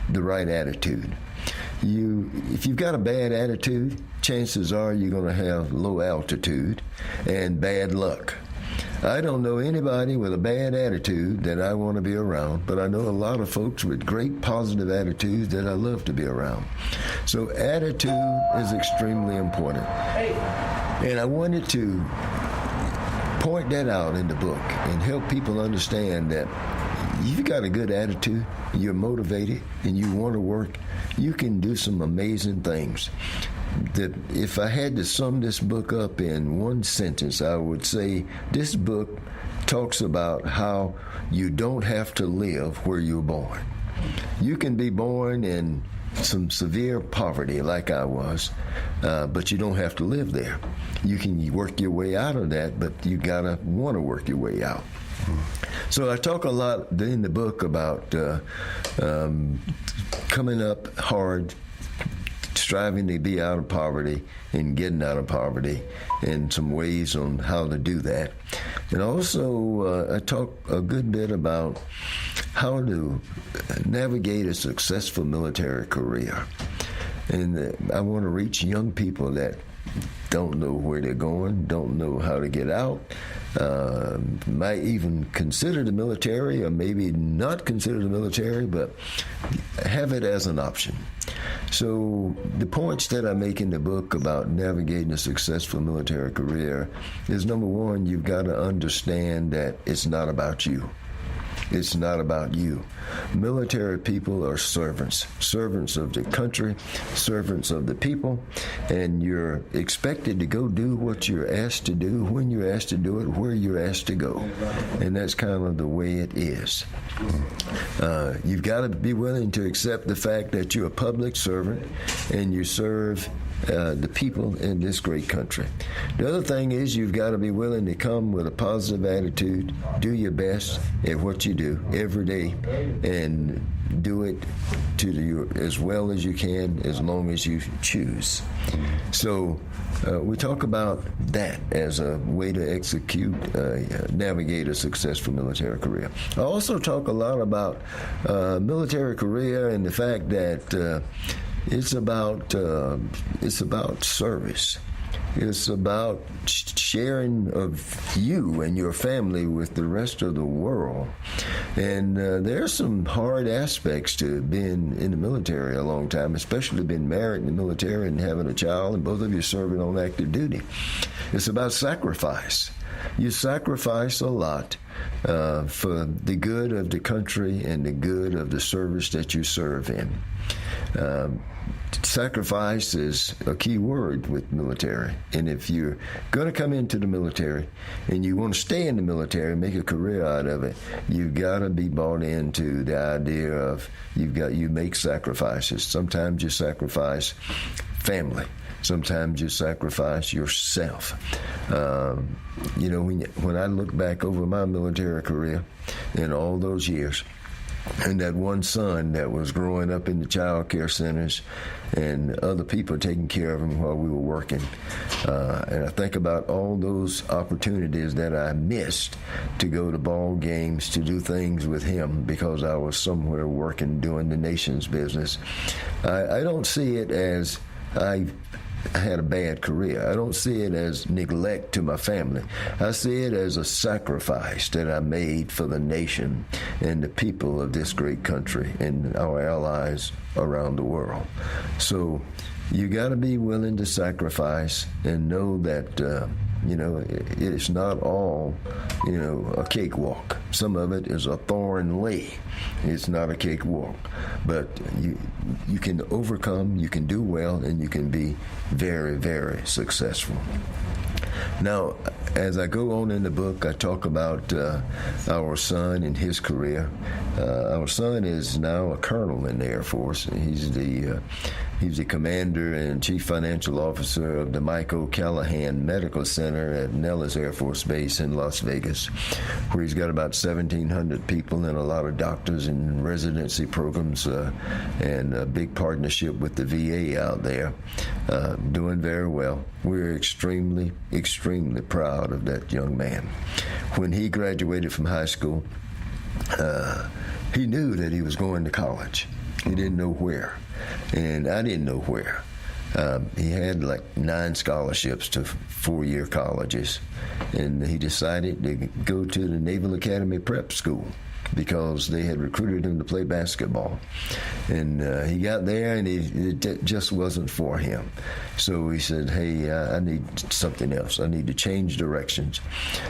right attitude. If you've got a bad attitude, chances are you're going to have low altitude and bad luck. I don't know anybody with a bad attitude that I want to be around, but I know a lot of folks with great positive attitudes that I love to be around. So attitude is extremely important. And I wanted to point that out in the book and help people understand that you've got a good attitude, you're motivated, and you want to work, you can do some amazing things. That if I had to sum this book up in one sentence, I would say this book talks about how you don't have to live where you're born. You can be born in some severe poverty like I was, but you don't have to live there. You can work your way out of that, but you gotta want to work your way out. So I talk a lot in the book about coming up hard, striving to be out of poverty and getting out of poverty, and some ways on how to do that. And also I talk a good bit about how to navigate a successful military career. And I want to reach young people that don't know where they're going, don't know how to get out, might even consider the military or maybe not consider the military, but have it as an option. So the points that I make in the book about navigating a successful military career is, number one, you've got to understand that it's not about you. It's not about you. Military people are servants of the country, servants of the people, and you're expected to go do what you're asked to do, when you're asked to do it, where you're asked to go. And that's kind of the way it is. You've got to be willing to accept the fact that you're a public servant and you serve the people in this great country. The other thing is you've got to be willing to come with a positive attitude, do your best at what you do every day, and do it as well as you can, as long as you choose. So we talk about that as a way to navigate a successful military career. I also talk a lot about military career and the fact that it's about service. It's about sharing of you and your family with the rest of the world. And there are some hard aspects to being in the military a long time, especially being married in the military and having a child, and both of you serving on active duty. It's about sacrifice. You sacrifice a lot for the good of the country and the good of the service that you serve in. Sacrifice is a key word with military. And if you're going to come into the military and you want to stay in the military and make a career out of it, you've got to be bought into the idea of you make sacrifices. Sometimes you sacrifice family. Sometimes you sacrifice yourself. When I look back over my military career in all those years, and that one son that was growing up in the child care centers and other people taking care of him while we were working. And I think about all those opportunities that I missed to go to ball games, to do things with him because I was somewhere working, doing the nation's business. I don't see it as I had a bad career. I don't see it as neglect to my family. I see it as a sacrifice that I made for the nation and the people of this great country and our allies around the world. So you got to be willing to sacrifice and know that it's not all a cakewalk. Some of it is a thorn lay. It's not a cakewalk, but you can overcome, you can do well, and you can be very, very successful. Now, as I go on in the book, I talk about our son and his career. Our son is now a colonel in the Air Force. He's the commander and chief financial officer of the Mike O'Callahan Medical Center at Nellis Air Force Base in Las Vegas, where he's got about 1,700 people and a lot of doctors and residency programs and a big partnership with the VA out there, doing very well. We're extremely, extremely proud of that young man. When he graduated from high school, he knew that he was going to college. He didn't know where, and I didn't know where. He had like 9 scholarships to 4-year colleges, and he decided to go to the Naval Academy Prep School because they had recruited him to play basketball. And he got there, and it just wasn't for him. So he said, hey, I need something else. I need to change directions.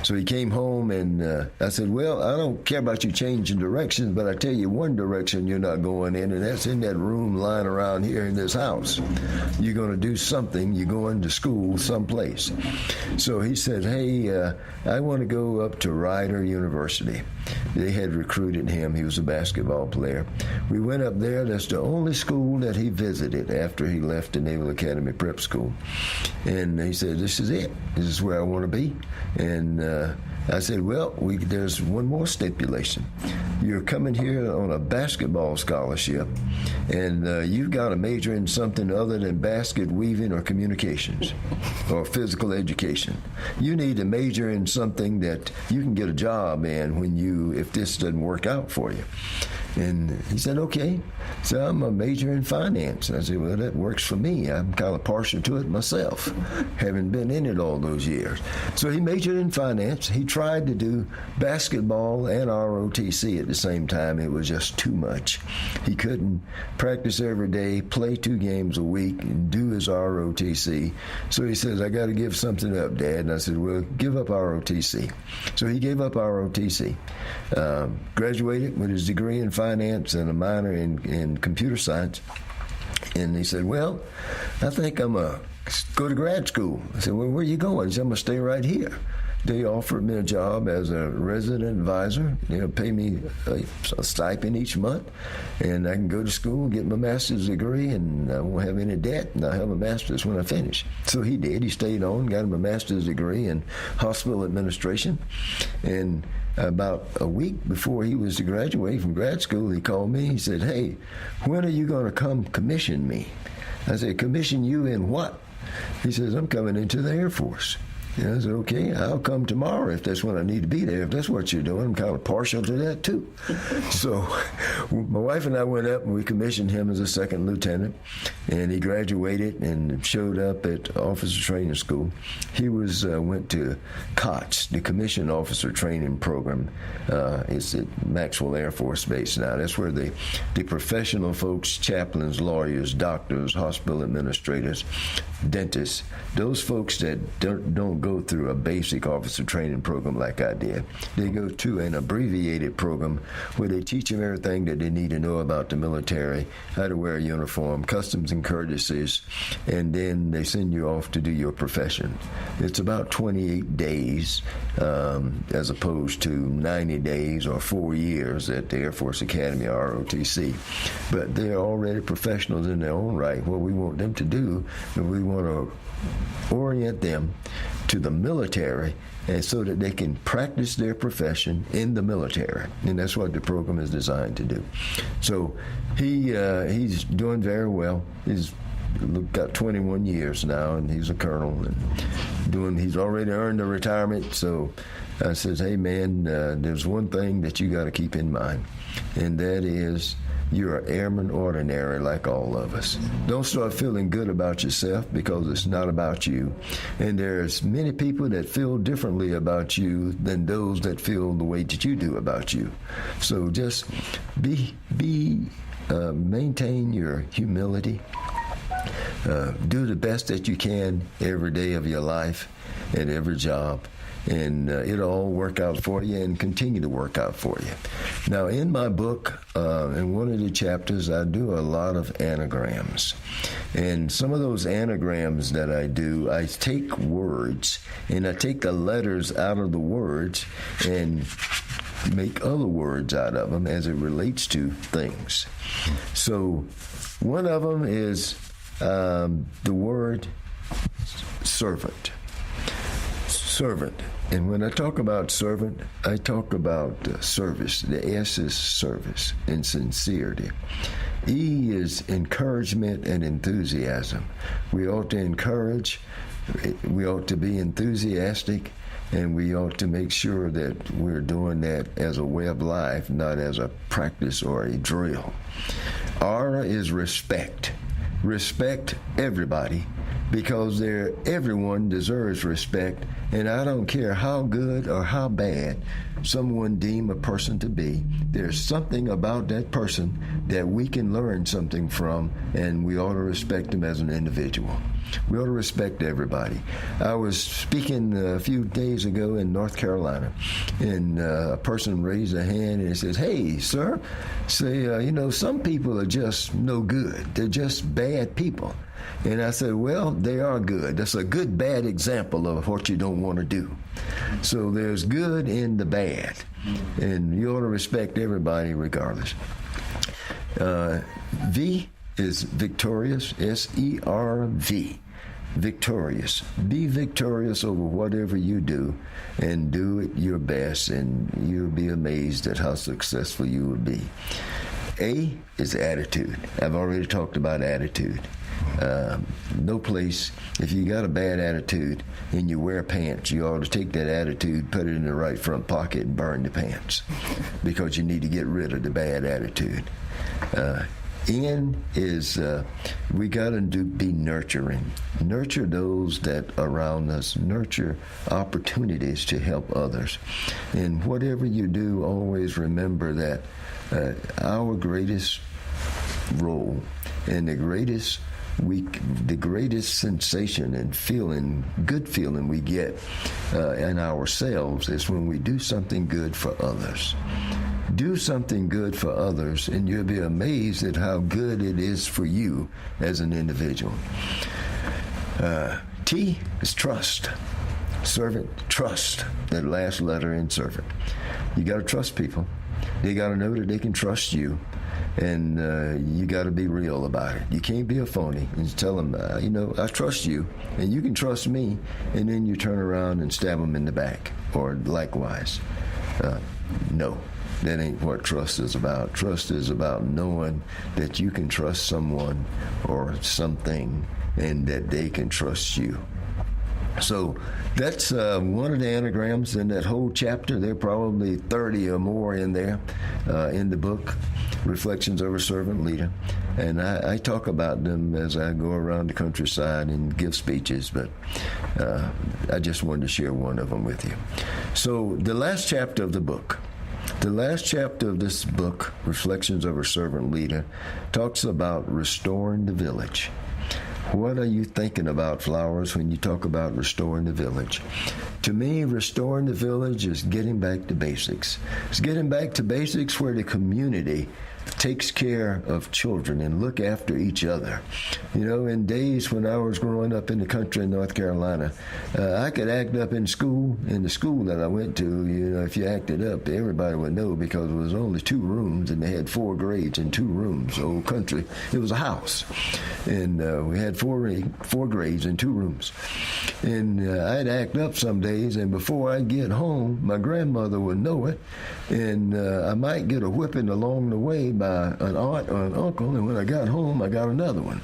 So he came home, and I said, well, I don't care about you changing directions, but I tell you one direction you're not going in, and that's in that room lying around here in this house. You're going to do something. You're going to school someplace. So he said, hey, I want to go up to Rider University. They had recruited him. He was a basketball player. We went up there. That's the only school that he visited after he left the Naval Academy Prep School. And he said, this is it. This is where I want to be. And I said, well, there's one more stipulation. You're coming here on a basketball scholarship, and you've got to major in something other than basket weaving or communications or physical education. You need to major in something that you can get a job in if this doesn't work out for you. And he said, okay. So I'm a major in finance. And I said, well, that works for me. I'm kind of partial to it myself, having been in it all those years. So he majored in finance. He tried to do basketball and ROTC at the same time. It was just too much. He couldn't practice every day, play 2 games a week, and do his ROTC. So he says, I got to give something up, Dad. And I said, well, give up ROTC. So he gave up ROTC. Graduated with his degree in finance and a minor in computer science. And he said, well, I think I'm going to go to grad school. I said, well, where are you going? He said, I'm going to stay right here. They offered me a job as a resident advisor. They'll pay me a stipend each month, and I can go to school and get my master's degree, and I won't have any debt, and I'll have a master's when I finish. So he did. He stayed on, got him a master's degree in hospital administration, and about a week before he was to graduate from grad school, he called me. He said, hey, when are you going to come commission me? I said, commission you in what? He says, I'm coming into the Air Force. I said, okay, I'll come tomorrow if that's when I need to be there. If that's what you're doing, I'm kind of partial to that too. So my wife and I went up and we commissioned him as a second lieutenant, and he graduated and showed up at officer training school. He went to COTS, the Commissioned Officer Training Program. It's at Maxwell Air Force Base now. That's where the professional folks, chaplains, lawyers, doctors, hospital administrators, dentists, those folks that don't go through a basic officer training program like I did. They go to an abbreviated program where they teach them everything that they need to know about the military, how to wear a uniform, customs and courtesies, and then they send you off to do your profession. It's about 28 days as opposed to 90 days or 4 years at the Air Force Academy, ROTC. But they're already professionals in their own right. What we want them to do, and we want to orient them to the military, and so that they can practice their profession in the military, and that's what the program is designed to do. So he's doing very well. He's got 21 years now, and he's a colonel, and he's already earned a retirement. So I says, hey man, there's one thing that you got to keep in mind, and that is you're an airman ordinary like all of us. Don't start feeling good about yourself, because it's not about you. And there's many people that feel differently about you than those that feel the way that you do about you. So just maintain your humility. Do the best that you can every day of your life at every job. And it'll all work out for you and continue to work out for you. Now, in my book, in one of the chapters, I do a lot of anagrams. And some of those anagrams that I do, I take words, and I take the letters out of the words and make other words out of them as it relates to things. So one of them is the word servant. Servant. And when I talk about servant, I talk about service. The S is service and sincerity. E is encouragement and enthusiasm. We ought to encourage, we ought to be enthusiastic, and we ought to make sure that we're doing that as a way of life, not as a practice or a drill. R is respect. Respect everybody, because everyone deserves respect, and I don't care how good or how bad someone deem a person to be. There's something about that person that we can learn something from, and we ought to respect them as an individual. We ought to respect everybody. I was speaking a few days ago in North Carolina, and a person raised a hand and he says, hey, sir, some people are just no good. They're just bad people. And I said, well, they are good. That's a good, bad example of what you don't want to do. So there's good in the bad, and you ought to respect everybody regardless. V is victorious, S-E-R-V, victorious. Be victorious over whatever you do, and do it your best, and you'll be amazed at how successful you will be. A is attitude. I've already talked about attitude. No place, if you got a bad attitude and you wear pants, you ought to take that attitude, put it in the right front pocket, and burn the pants, because you need to get rid of the bad attitude. N is we got to be nurturing. Nurture those that are around us. Nurture opportunities to help others. And whatever you do, always remember that our greatest role and the greatest sensation and feeling, good feeling we get in ourselves is when we do something good for others. Do something good for others, and you'll be amazed at how good it is for you as an individual. T is trust. Servant, trust. That last letter in servant. You got to trust people. They got to know that they can trust you. And you got to be real about it. You can't be a phony and tell them, I trust you, and you can trust me, and then you turn around and stab them in the back, or likewise. No, that ain't what trust is about. Trust is about knowing that you can trust someone or something, and that they can trust you. So that's one of the anagrams in that whole chapter. There are probably 30 or more in there in the book, Reflections of a Servant Leader. And I talk about them as I go around the countryside and give speeches, but I just wanted to share one of them with you. So the last chapter of the book, the last chapter of this book, Reflections of a Servant Leader, talks about restoring the village. What are you thinking about, Flowers, when you talk about restoring the village? To me, restoring the village is getting back to basics. It's getting back to basics where the community takes care of children and look after each other. You know, in days when I was growing up in the country in North Carolina, I could act up in school. In the school that I went to, you know, if you acted up, everybody would know because it was only 2 rooms and they had 4 grades in 2 rooms. Old country, it was a house. And we had 4 grades in 2 rooms. And I'd act up some days, and before I'd get home, my grandmother would know it, and I might get a whipping along the way by an aunt or an uncle, and when I got home, I got another one.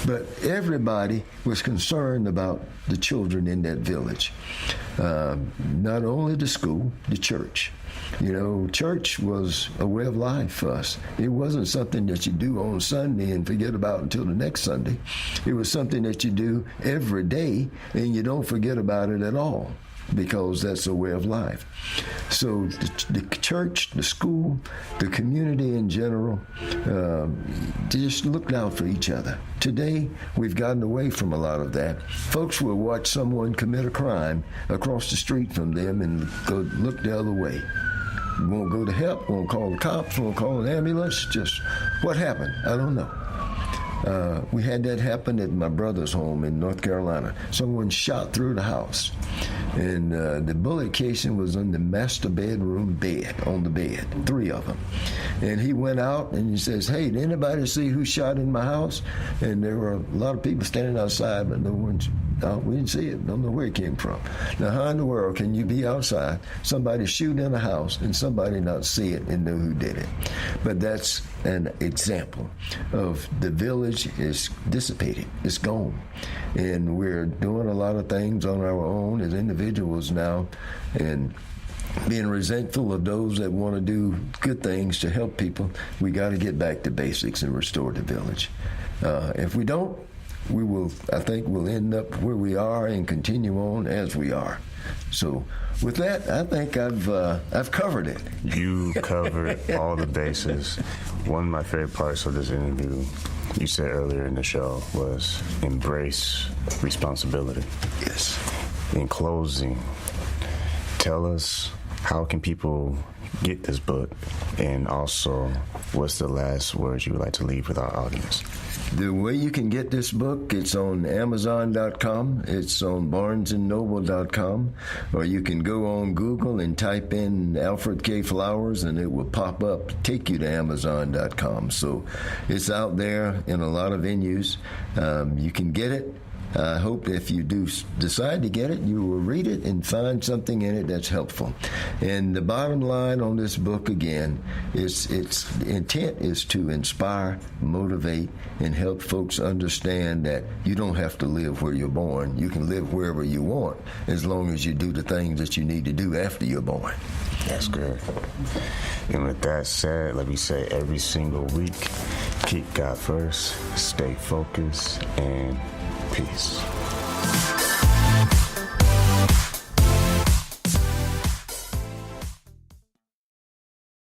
But everybody was concerned about the children in that village. Not only the school, the church. You know, church was a way of life for us. It wasn't something that you do on Sunday and forget about until the next Sunday. It was something that you do every day, and you don't forget about it at all, because that's a way of life. So the church, the school, the community in general, just looked out for each other. Today, we've gotten away from a lot of that. Folks will watch someone commit a crime across the street from them and go look the other way. Won't go to help, won't call the cops, won't call an ambulance. Just what happened? I don't know. We had that happen at my brother's home in North Carolina. Someone shot through the house, and the bullet casing was in the master bedroom bed, on the bed, 3 of them. And he went out and he says, "Hey, did anybody see who shot in my house?" And there were a lot of people standing outside, but we didn't see it. Don't know where it came from. Now, how in the world can you be outside, somebody shoot in a house, and somebody not see it and know who did it? But that's an example of the village is dissipated. It's gone. And we're doing a lot of things on our own as individuals now, and being resentful of those that want to do good things to help people. We got to get back to basics and restore the village. If we don't, I think we'll end up where we are and continue on as we are. So with that, I think I've covered it. You covered all the bases. One of my favorite parts of this interview, you said earlier in the show, was embrace responsibility. Yes. In closing, tell us, how can people get this book, and also what's the last words you would like to leave with our audience? The way you can get this book, it's on Amazon.com, it's on BarnesandNoble.com, or you can go on Google and type in Alfred K. Flowers, and it will pop up, take you to Amazon.com. So it's out there in a lot of venues. You can get it. I hope if you do decide to get it, you will read it and find something in it that's helpful. And the bottom line on this book, again, is its intent is to inspire, motivate, and help folks understand that you don't have to live where you're born. You can live wherever you want, as long as you do the things that you need to do after you're born. That's good. And with that said, let me say every single week, keep God first, stay focused, and peace.